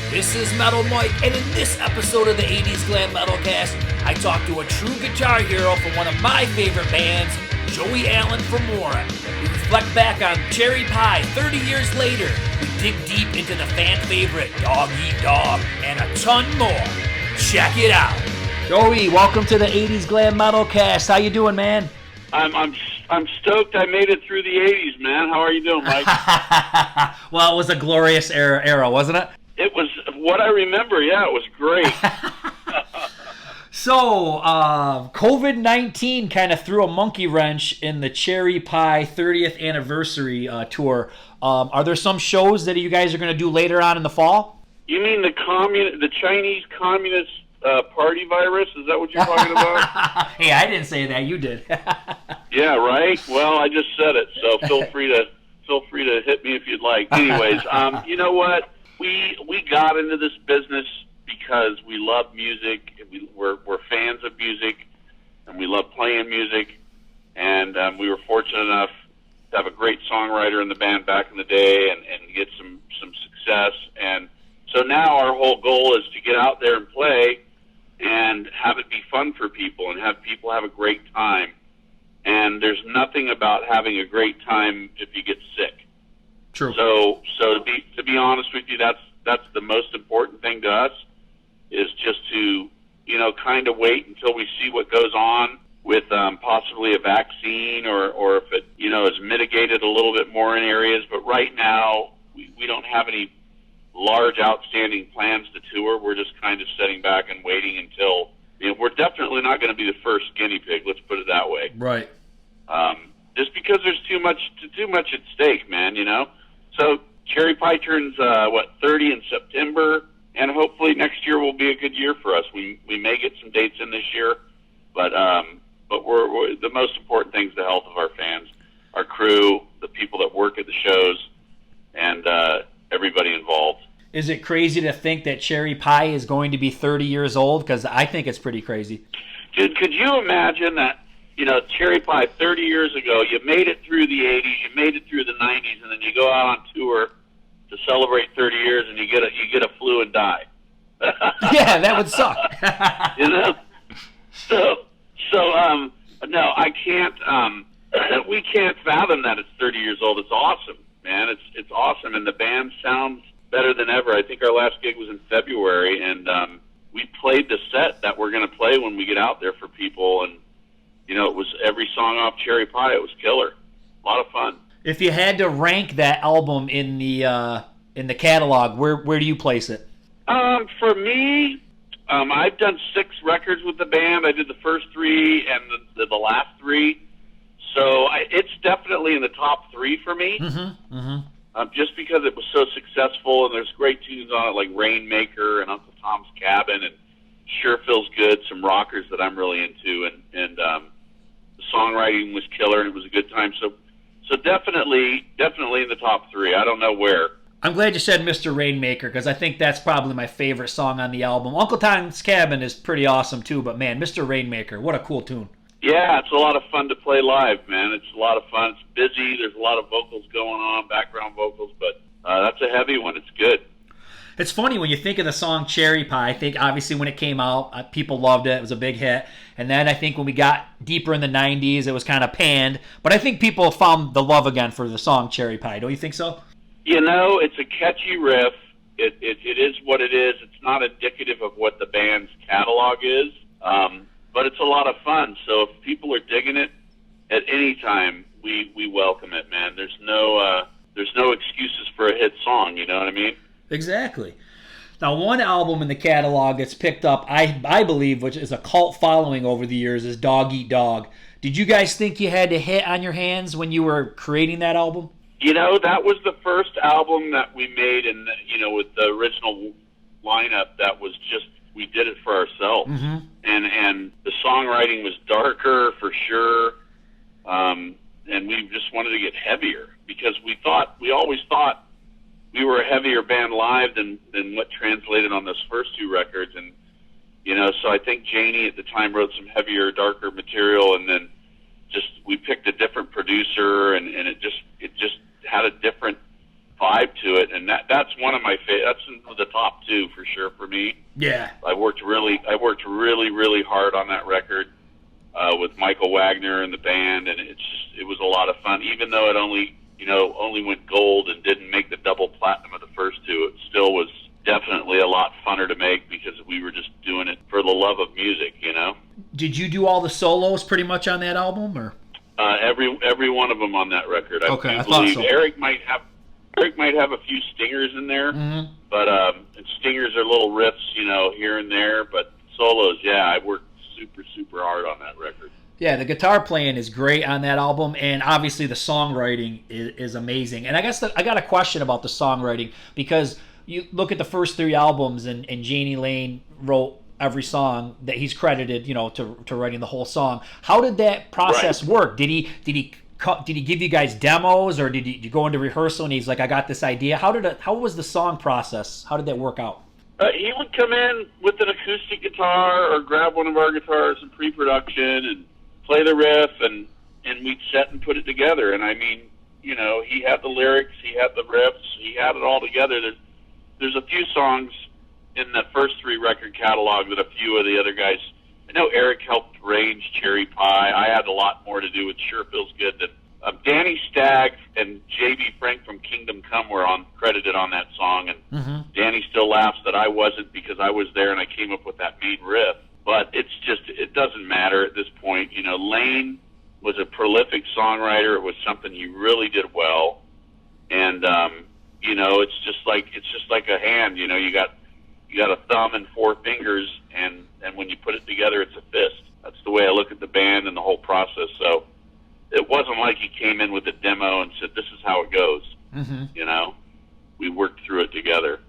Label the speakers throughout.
Speaker 1: This is Metal Mike, and in this episode of the 80's Glam Metalcast, I talk to a true guitar hero from one of my favorite bands, Joey Allen from Warrant. We reflect back on Cherry Pie 30 years later. We dig deep into the fan favorite Dog Eat Dog and a ton more. Check it out. Joey, welcome to the 80's Glam Metalcast. How you doing, man?
Speaker 2: I'm stoked I made it through the 80s, man. How are you doing, Mike?
Speaker 1: Well, it was a glorious era, wasn't it?
Speaker 2: It was what I remember. Yeah, it was great.
Speaker 1: So, COVID-19 kind of threw a monkey wrench in the Cherry Pie 30th anniversary tour. Are there some shows that you guys are going to do later on in the fall?
Speaker 2: You mean the Chinese Communist party virus? Is that what you're talking about?
Speaker 1: Hey, I didn't say that. You did.
Speaker 2: Yeah, right. Well, I just said it, so feel free to hit me if you'd like. Anyways, you know what? We got into this business because we love music. We're fans of music, and we love playing music. And we were fortunate enough to have a great songwriter in the band back in the day, and get some success. And so now our whole goal is to get out there and play, and have it be fun for people, and have people have a great time. And there's nothing about having a great time if you get sick.
Speaker 1: True.
Speaker 2: So to be honest with you, that's the most important thing to us, is just to, kind of wait until we see what goes on with possibly a vaccine, or if it, is mitigated a little bit more in areas. But right now, we don't have any large outstanding plans to tour. We're just kind of sitting back and waiting until, we're definitely not going to be the first guinea pig, let's put it that way.
Speaker 1: Right.
Speaker 2: Just because there's too much at stake, man, So Cherry Pie turns 30 in September, and hopefully next year will be a good year for us. We may get some dates in this year, but we're the most important thing is the health of our fans, our crew, the people that work at the shows, and everybody involved.
Speaker 1: Is it crazy to think that Cherry Pie is going to be 30 years old? Because I think it's pretty crazy.
Speaker 2: Dude, could you imagine that? Cherry Pie 30 years ago, you made it through the 80s, you made it through the 90s, and then you go out on tour to celebrate 30 years, and you get a flu and die.
Speaker 1: Yeah, that would suck.
Speaker 2: So no, I can't. We can't fathom that it's 30 years old. It's awesome, man. It's awesome, and the band sounds better than ever. I think our last gig was in February, and we played the set that we're going to play when we get out there for people, and it was every song off Cherry Pie. It was killer. A lot of fun.
Speaker 1: If you had to rank that album in the catalog, where do you place it?
Speaker 2: For me, I've done 6 records with the band. I did the first 3 and the last 3. So it's definitely in the top 3 for me.
Speaker 1: Mm-hmm. Mm-hmm.
Speaker 2: Just because it was so successful, and there's great tunes on it like Rainmaker and Uncle Tom's Cabin and Sure Feels Good, some rockers that I'm really into, and the songwriting was killer, and it was a good time. So definitely in the top 3. I don't know where.
Speaker 1: I'm glad you said Mr. Rainmaker, because I think that's probably my favorite song on the album. Uncle Tom's Cabin is pretty awesome too, but man, Mr. Rainmaker, what a cool tune.
Speaker 2: Yeah, it's a lot of fun to play live, man. It's a lot of fun. It's busy. There's a lot of vocals going on, background vocals, but that's a heavy one. It's good.
Speaker 1: It's funny when you think of the song Cherry Pie. I think obviously when it came out, people loved it. It was a big hit. And then I think when we got deeper in the 90s, it was kind of panned. But I think people found the love again for the song Cherry Pie. Don't you think so?
Speaker 2: It's a catchy riff. It is what it is. It's not indicative of what the band's catalog is, but it's a lot of fun. So if people are digging it at any time, we welcome it, man. There's no excuses for a hit song. You know what I mean?
Speaker 1: Exactly. Now, one album in the catalog that's picked up, I believe, which is a cult following over the years, is Dog Eat Dog. Did you guys think you had a hit on your hands when you were creating that album?
Speaker 2: That was the first album that we made, and with the original lineup, that was just, we did it for ourselves.
Speaker 1: Mm-hmm.
Speaker 2: And the songwriting was darker for sure, and we just wanted to get heavier, because we always thought we were a heavier band live than what translated on those first 2 records. And so I think Janie at the time wrote some heavier, darker material, and then we picked a different producer, and it just had a different vibe to it, and that's one of my that's in the top two for sure for me.
Speaker 1: Yeah.
Speaker 2: I worked really really hard on that record with Michael Wagner and the band, and it was a lot of fun. Even though it only went gold and didn't make the double platinum of the first two, it still was definitely a lot funner to make because we were just doing it for the love of music,
Speaker 1: Did you do all the solos pretty much on that album, or?
Speaker 2: Every one of them on that record.
Speaker 1: I thought so.
Speaker 2: Eric might have a few stingers in there, but and stingers are little riffs, here and there. But solos, I worked super hard on that record.
Speaker 1: Yeah, the guitar playing is great on that album, and obviously the songwriting is amazing. And I guess I got a question about the songwriting, because you look at the first three albums, and Janie Lane wrote every song that he's credited, to writing the whole song. How did that process work? Did he give you guys demos, or did you go into rehearsal and he's like, I got this idea? How was the song process? How did that work out?
Speaker 2: He would come in with an acoustic guitar or grab one of our guitars in pre-production and play the riff, and we'd set and put it together. And I mean, he had the lyrics, he had the riffs, he had it all together. There's a few songs in the first three record catalog that a few of the other guys, I know Eric helped arrange Cherry Pie. I had a lot more to do with Sure Feels Good. Danny Stagg and J.B. Frank from Kingdom Come were credited on that song, and Danny still laughs that I wasn't, because I was there and I came up with that main riff. But it doesn't matter at this point. Lane was a prolific songwriter. It was something he really did well, and it's just like a hand. You got a thumb and four fingers, and when you put it together, it's a fist. That's the way I look at the band and the whole process. So it wasn't like he came in with a demo and said, this is how it goes. We worked through it together.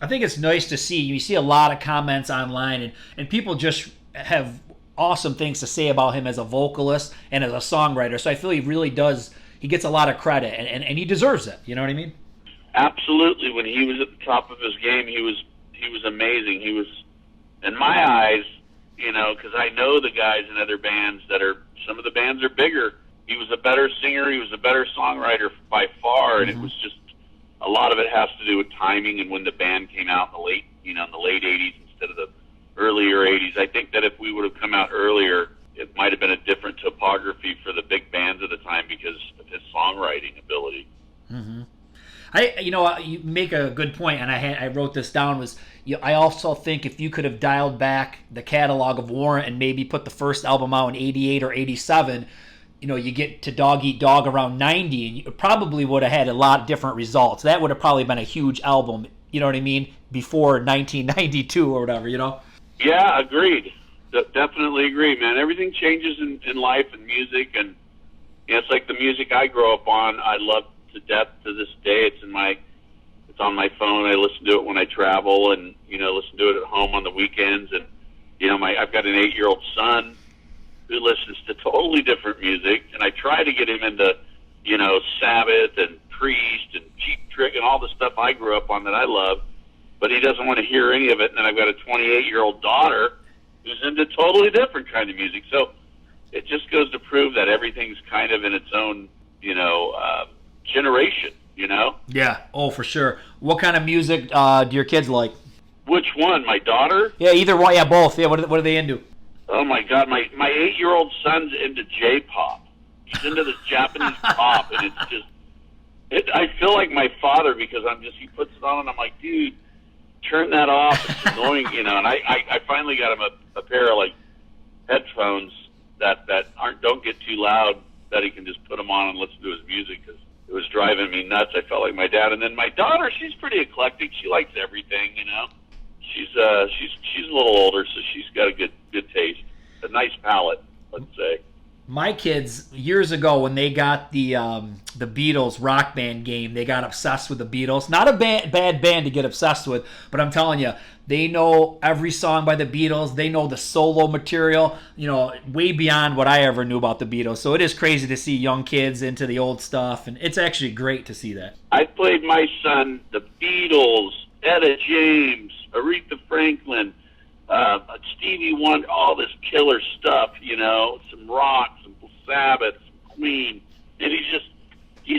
Speaker 1: I think it's nice to see. You see a lot of comments online, and people just have awesome things to say about him as a vocalist and as a songwriter. So I feel he really does. He gets a lot of credit, and he deserves it. You know what I mean?
Speaker 2: Absolutely. When he was at the top of his game, he was amazing. He was, in my eyes, because I know the guys in other bands some of the bands are bigger. He was a better singer. He was a better songwriter by far, and it was just, a lot of it has to do with timing and when the band came out in the late 80s instead of the earlier 80s. I think that if we would have come out earlier, it might have been a different topography for the big bands at the time because of his songwriting ability.
Speaker 1: You make a good point, and I wrote this down. I also think if you could have dialed back the catalog of Warrant and maybe put the first album out in 88 or 87, you get to Dog Eat Dog around 90, and you probably would have had a lot of different results. That would have probably been a huge album, you know what I mean, before 1992 or whatever,
Speaker 2: Yeah, agreed. Definitely agree, man. Everything changes in life and music, and it's like the music I grew up on, I love to death to this day. It's on my phone. I listen to it when I travel, and listen to it at home on the weekends. And I've got an 8-year-old son who listens to totally different music, and I try to get him into Sabbath and Priest and Cheap Trick and all the stuff I grew up on that I love, but he doesn't want to hear any of it. And then I've got a 28-year-old daughter who's into totally different kind of music. So it just goes to prove that everything's kind of in its own generation,
Speaker 1: Yeah, for sure. What kind of music do your kids like?
Speaker 2: Which one? My daughter?
Speaker 1: Yeah, either one. Yeah, both. Yeah, what are they into?
Speaker 2: Oh my God, my 8-year-old son's into J-pop. He's into this Japanese pop, and it's just, I feel like my father because he puts it on, and I'm like, dude, turn that off. It's annoying, And I finally got him a pair of like headphones that don't get too loud, that he can just put them on and listen to his music, because it was driving me nuts. I felt like my dad. And then my daughter, she's pretty eclectic. She likes everything, She's a little older, so she's got a good taste, a nice palate, let's say.
Speaker 1: My kids, years ago, when they got the Beatles Rock Band game, they got obsessed with the Beatles. Not a bad band to get obsessed with, but I'm telling you, they know every song by the Beatles. They know the solo material, way beyond what I ever knew about the Beatles. So it is crazy to see young kids into the old stuff, and it's actually great to see that.
Speaker 2: I played my son the Beatles, Etta James, Aretha Franklin, Stevie Wonder, all this killer stuff, some rock, some Sabbath, some Queen, and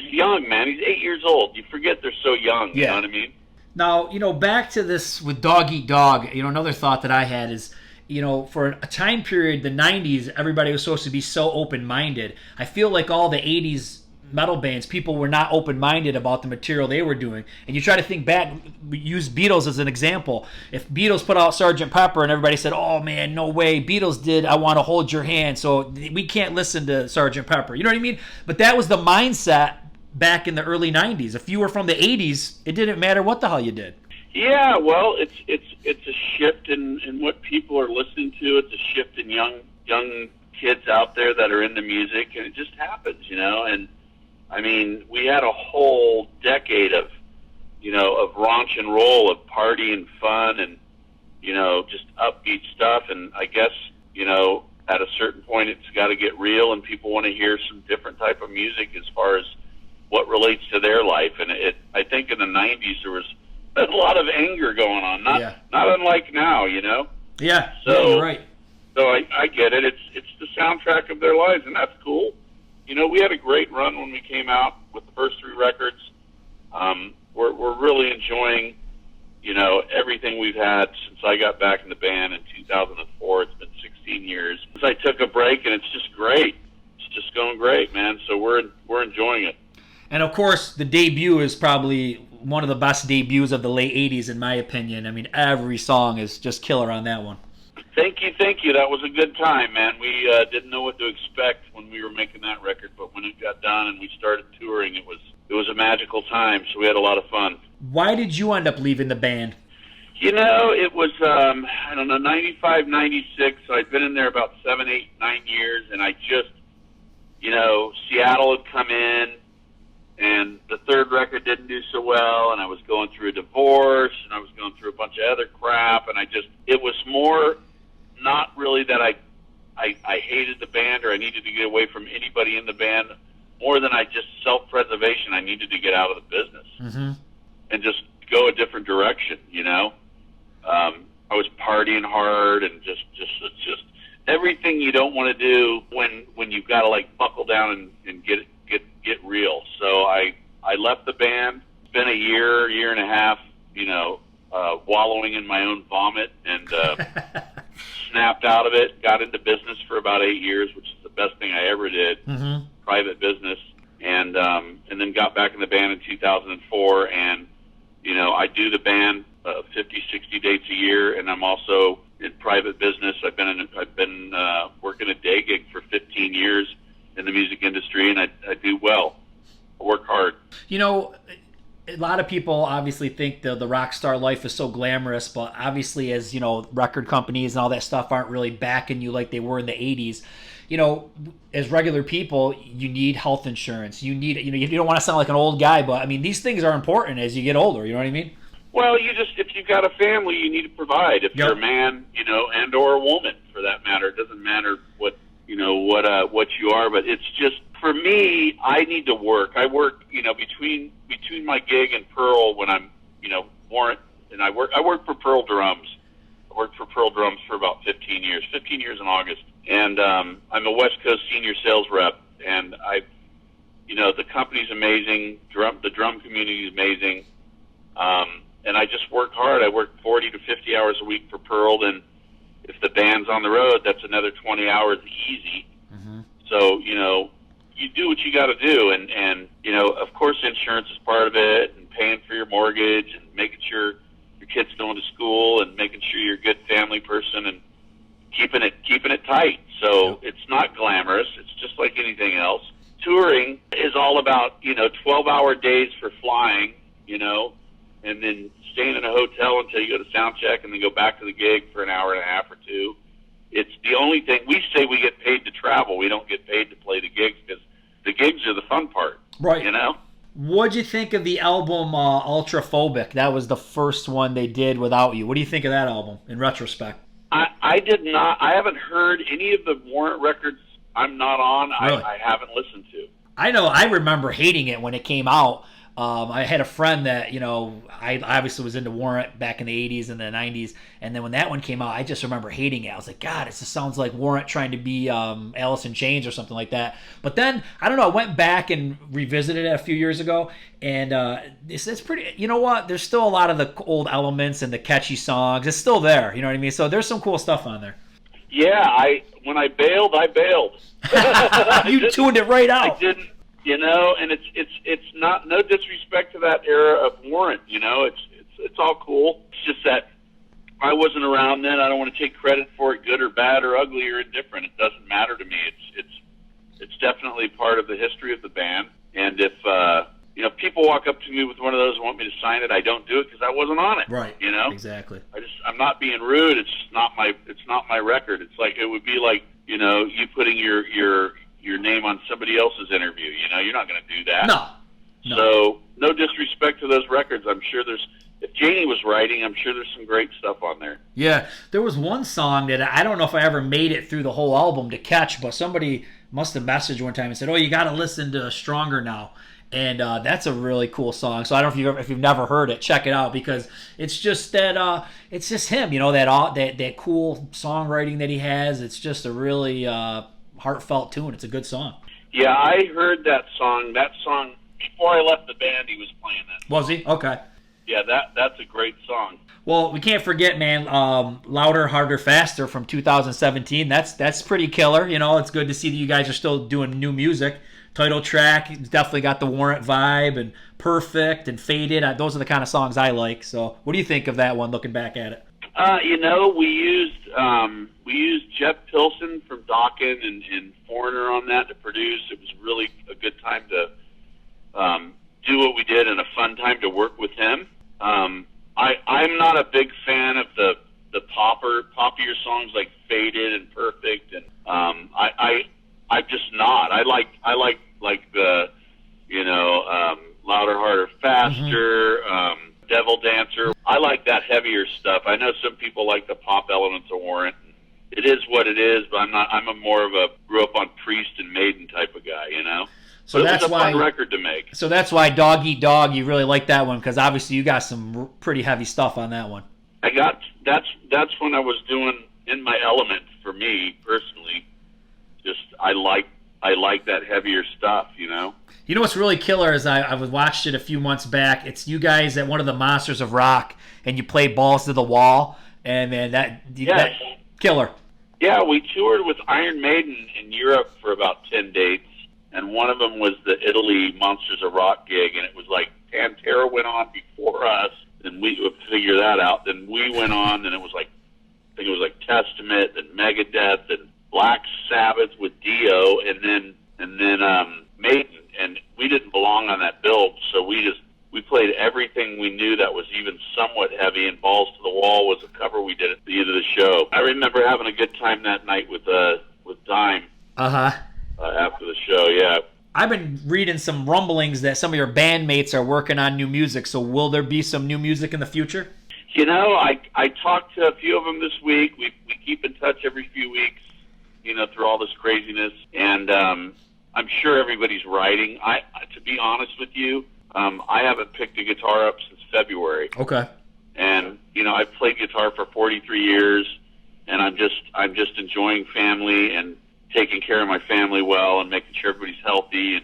Speaker 2: he's young, man. He's 8 years old. You forget they're so young. You know what I mean?
Speaker 1: Now, back to this with Dog Eat Dog, another thought that I had is, for a time period, the 90s, everybody was supposed to be so open-minded. I feel like all the 80s metal bands, people were not open-minded about the material they were doing. And you try to think back, use Beatles as an example. If Beatles put out Sgt. Pepper and everybody said, oh man, no way, Beatles did I Want to Hold Your Hand, so we can't listen to Sgt. Pepper. You know what I mean? But that was the mindset back in the early 90s. If you were from the 80s, it didn't matter what the hell you did.
Speaker 2: Yeah, well, it's a shift in what people are listening to. It's a shift in young kids out there that are into music, and it just happens, and I mean, we had a whole decade of raunch and roll, of party and fun and, just upbeat stuff. And I guess, at a certain point it's got to get real and people want to hear some different type of music as far as what relates to their life. And I think in the 90s there was a lot of anger going on, not unlike now,
Speaker 1: Yeah,
Speaker 2: so,
Speaker 1: you're right.
Speaker 2: So I get it. It's the soundtrack of their lives, and that's cool. We had a great run when we came out with the first 3 records. We're really enjoying, everything we've had since I got back in the band in 2004. It's been 16 years since I took a break, and it's just great. It's just going great, man. So we're enjoying it.
Speaker 1: And of course, the debut is probably one of the best debuts of the late 80s, in my opinion. I mean, every song is just killer on that one.
Speaker 2: Thank you. That was a good time, man. We didn't know what to expect when we were making that record, but when it got done and we started touring, it was a magical time, so we had a lot of fun.
Speaker 1: Why did you end up leaving the band?
Speaker 2: It was, 95, 96, so I'd been in there about 7, 8, 9 years, and I just, Seattle had come in, and the third record didn't do so well, and I was going through a divorce, and I was going through a bunch of other crap, and it was more not really that I hated the band or I needed to get away from anybody in the band, more than self-preservation. I needed to get out of the business and just go a different direction, I was partying hard and just everything you don't want to do when you've got to buckle down and get real. So I left the band. It's been a year and a half, wallowing in my own vomit, and snapped out of it. Got into business for about 8 years, which is the best thing I ever did, private business, and then got back in the band in 2004. And I do the band 50, 60 dates a year, and I'm also in private business. I've been working a day gig for 15 years in the music industry, and I do well. I work hard.
Speaker 1: A lot of people obviously think the rock star life is so glamorous, but obviously as, record companies and all that stuff aren't really backing you like they were in the 80s. As regular people, you need health insurance. You need, you don't want to sound like an old guy, but I mean, these things are important as you get older. You know what I mean?
Speaker 2: Well, if you've got a family, you need to provide. If you're a man, and or a woman for that matter, it doesn't matter what you are, but it's just, for me, I need to work. I work, between my gig and Pearl when I'm, Warrant, and I work for Pearl Drums. I worked for Pearl Drums for about 15 years in August. And I'm a West Coast senior sales rep, and the company's amazing. The drum community is amazing. And I just work hard. I work 40 to 50 hours a week for Pearl, and if the band's on the road, that's another 20 hours easy. So, you do what you got to do. And, of course, insurance is part of it, and paying for your mortgage, and making sure your kid's going to school, and making sure you're a good family person, and keeping it tight. So it's not glamorous. It's just like anything else. Touring is all about, 12-hour days for flying, and then staying in a hotel until you go to sound check and then go back to the gig for an hour and a half or two. It's the only thing. We say we get paid to travel. We don't get paid to play the gigs, because the gigs are the fun part. Right.
Speaker 1: What'd you think of the album Ultraphobic? That was the first one they did without you. What do you think of that album in retrospect?
Speaker 2: I did not. I haven't heard any of the Warrant records I'm not on. Really? I haven't listened to.
Speaker 1: I know. I remember hating it when it came out. I had a friend that, I obviously was into Warrant back in the 80s and the 90s. And then when that one came out, I just remember hating it. I was like, God, it just sounds like Warrant trying to be Alice in Chains or something like that. But then, I don't know, I went back and revisited it a few years ago. And it's pretty, you know what? There's still a lot of the old elements and the catchy songs. It's still there, you know what I mean? So there's some cool stuff on there.
Speaker 2: Yeah, when I bailed, I bailed.
Speaker 1: You tuned it right out.
Speaker 2: I didn't. And it's not, no disrespect to that era of Warrant. It's all cool. It's just that I wasn't around then. I don't want to take credit for it, good or bad or ugly or indifferent. It doesn't matter to me. It's definitely part of the history of the band. And if people walk up to me with one of those and want me to sign it, I don't do it because I wasn't on it.
Speaker 1: Right. Exactly.
Speaker 2: I'm not being rude. It's just not my record. It's like, it would be like, you putting your name on somebody else's interview. You're not going to do that.
Speaker 1: No.
Speaker 2: So no disrespect to those records. I'm sure if Janie was writing, I'm sure there's some great stuff on there.
Speaker 1: Yeah, there was one song that I don't know if I ever made it through the whole album to catch, but somebody must have messaged one time and said, "Oh, you got to listen to Stronger Now." And that's a really cool song. So I don't know if you've never heard it, check it out because it's just that it's just him, that cool songwriting that he has. It's just a really heartfelt tune. It's a good song.
Speaker 2: Yeah, I heard that song. That song before I left the band, he was playing that.
Speaker 1: Was he? Okay.
Speaker 2: Yeah, that's a great song.
Speaker 1: Well, we can't forget, man, Louder, Harder, Faster from 2017. That's pretty killer. It's good to see that you guys are still doing new music. Title track, it's definitely got the Warrant vibe, and Perfect and Faded. Those are the kind of songs I like. So what do you think of that one, looking back at it?
Speaker 2: We used Jeff Pilson from Dokken and Foreigner on that to produce. It was really a good time to do what we did and a fun time to work with him. I'm not a big fan of the poppier songs like Faded and Perfect, and I'm just not. I like the Louder, Harder, Faster, Devil Dancer. I like that heavier stuff. I know some people like the pop elements of Warrant. It is what it is, but I'm a more of a grew up on Priest and Maiden type of guy, So but that's it was a fun record to make.
Speaker 1: So that's why Dog Eat Dog, you really like that one, because obviously you got some pretty heavy stuff on that one.
Speaker 2: That's when I was doing In My Element for me personally. Just I like that heavier stuff, You know
Speaker 1: what's really killer is I watched it a few months back. It's you guys at one of the Monsters of Rock, and you play Balls to the Wall, and man, that killer.
Speaker 2: Yeah, we toured with Iron Maiden in Europe for about 10 dates, and one of them was the Italy Monsters of Rock gig, and it was like Pantera went on before us, and we would figure that out. Then we went on, and it was like, I think it was like Testament and Megadeth and Black Sabbath with Dio, and then Maiden, and we didn't belong on that bill, so we played everything we knew that was even somewhat heavy, and Balls to the Wall was a cover we did at the end of the show. I remember having a good time that night with Dime. After the show, yeah.
Speaker 1: I've been reading some rumblings that some of your bandmates are working on new music, so will there be some new music in the future?
Speaker 2: I talked to a few of them this week. We keep in touch every few weeks, through all this craziness, and I'm sure everybody's writing. To be honest with you, I haven't picked a guitar up since February.
Speaker 1: Okay.
Speaker 2: And I've played guitar for 43 years, and I'm just enjoying family and taking care of my family well and making sure everybody's healthy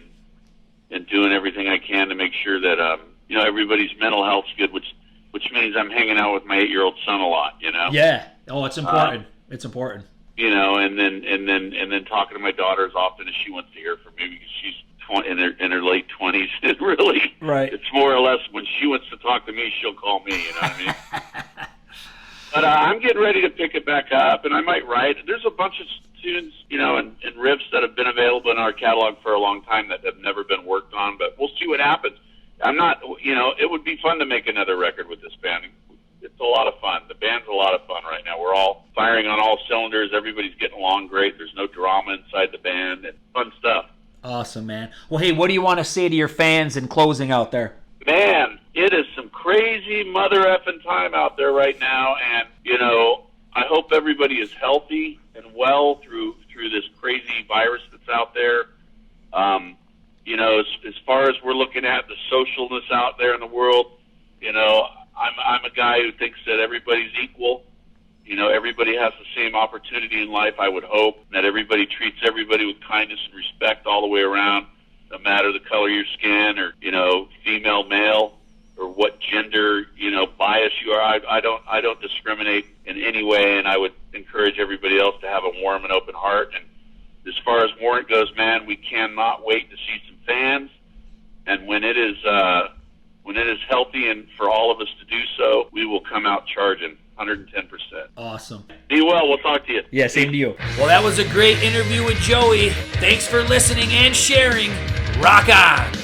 Speaker 2: and doing everything I can to make sure that everybody's mental health's good, which means I'm hanging out with my 8-year-old son a lot.
Speaker 1: Yeah. Oh, it's important. It's important.
Speaker 2: And then talking to my daughter as often as she wants to hear from me, because she's in her late 20s. And really,
Speaker 1: right.
Speaker 2: It's more or less when she wants to talk to me, she'll call me. You know what I mean? But I'm getting ready to pick it back up, and I might write. There's a bunch of tunes, and riffs that have been available in our catalog for a long time that have never been worked on. But we'll see what happens. I'm not, it would be fun to make another record with this band. It's a lot of fun. The band's a lot of fun right now. We're all firing on all cylinders. Everybody's getting along great. There's no drama inside the band, and fun stuff.
Speaker 1: Awesome, man. Well, hey, what do you want to say to your fans in closing out there?
Speaker 2: Man, it is some crazy mother effing time out there right now, and, I hope everybody is healthy and well through this crazy virus that's out there. as far as we're looking at the socialness out there in the world, I'm a guy who thinks that everybody's equal. Everybody has the same opportunity in life, I would hope, that everybody treats everybody with kindness and respect all the way around, no matter the color of your skin or, female, male, or what gender, bias you are. I don't discriminate in any way, and I would encourage everybody else to have a warm and open heart. And as far as Warrant goes, man, we cannot wait to see some fans. And when it is healthy and for all of us to do so, we will come out charging 110%.
Speaker 3: Awesome.
Speaker 2: Be well. We'll talk to you.
Speaker 3: Yeah, same to you.
Speaker 1: Well, that was a great interview with Joey. Thanks for listening and sharing. Rock on.